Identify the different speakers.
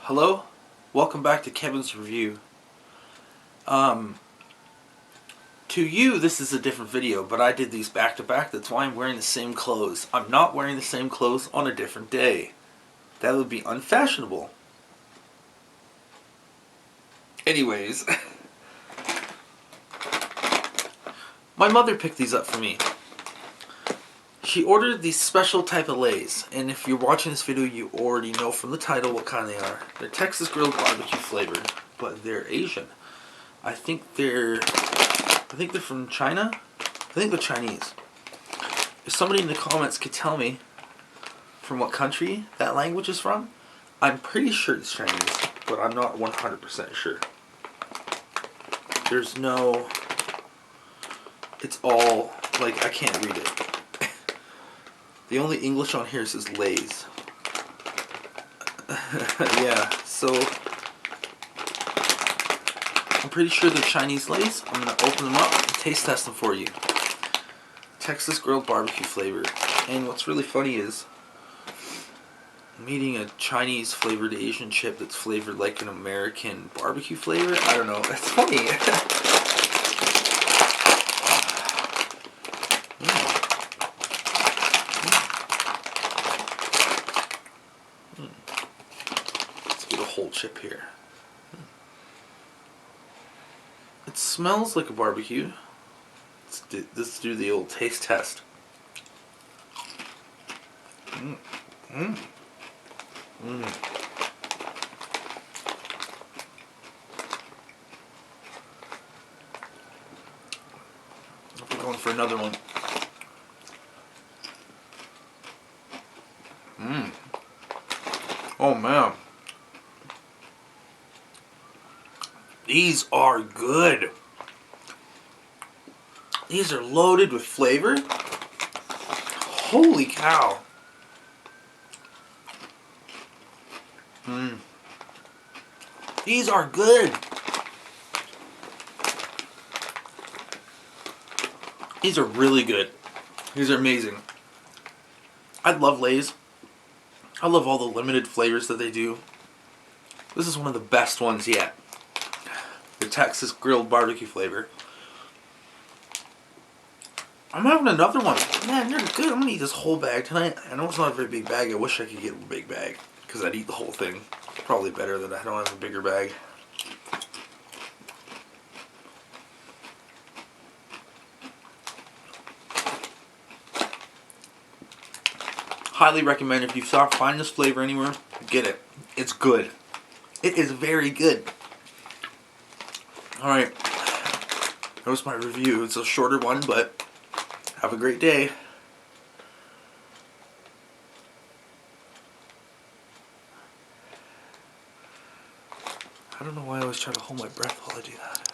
Speaker 1: Hello? Welcome back to Kevin's Review. To you, this is a different video, but I did these back to back. That's why I'm wearing the same clothes. I'm not wearing the same clothes on a different day. That would be unfashionable. Anyways, my mother picked these up for me. She ordered these special type of Lays, and if you're watching this video, you already know from the title what kind they are. They're Texas grilled barbecue flavored, but they're Asian. I think they're from China. I think they're Chinese. If somebody in the comments could tell me from what country that language is from, I'm pretty sure it's Chinese, but I'm not 100% sure. There's no... It's all, like, I can't read it. The only English on here says Lays. Yeah, so I'm pretty sure they're Chinese Lays. I'm going to open them up and taste test them for you. Texas grilled barbecue flavor. And what's really funny is I'm eating a Chinese flavored Asian chip that's flavored like an American barbecue flavor. I don't know. It's funny. Let's get a whole chip here. It smells like a barbecue. Let's do the old taste test. I'm going for another one. Oh man. These are good. These are loaded with flavor. Holy cow. These are good. These are really good. These are amazing. I love Lay's. I love all the limited flavors that they do. This is one of the best ones yet. The Texas grilled barbecue flavor. I'm having another one. Man, they're good. I'm going to eat this whole bag tonight. I know it's not a very big bag. I wish I could get a big bag, because I'd eat the whole thing. Probably better that I don't have a bigger bag. Highly recommend if you find this flavor anywhere, get it. It's good. It is very good. Alright. That was my review. It's a shorter one, but have a great day. I don't know why I always try to hold my breath while I do that.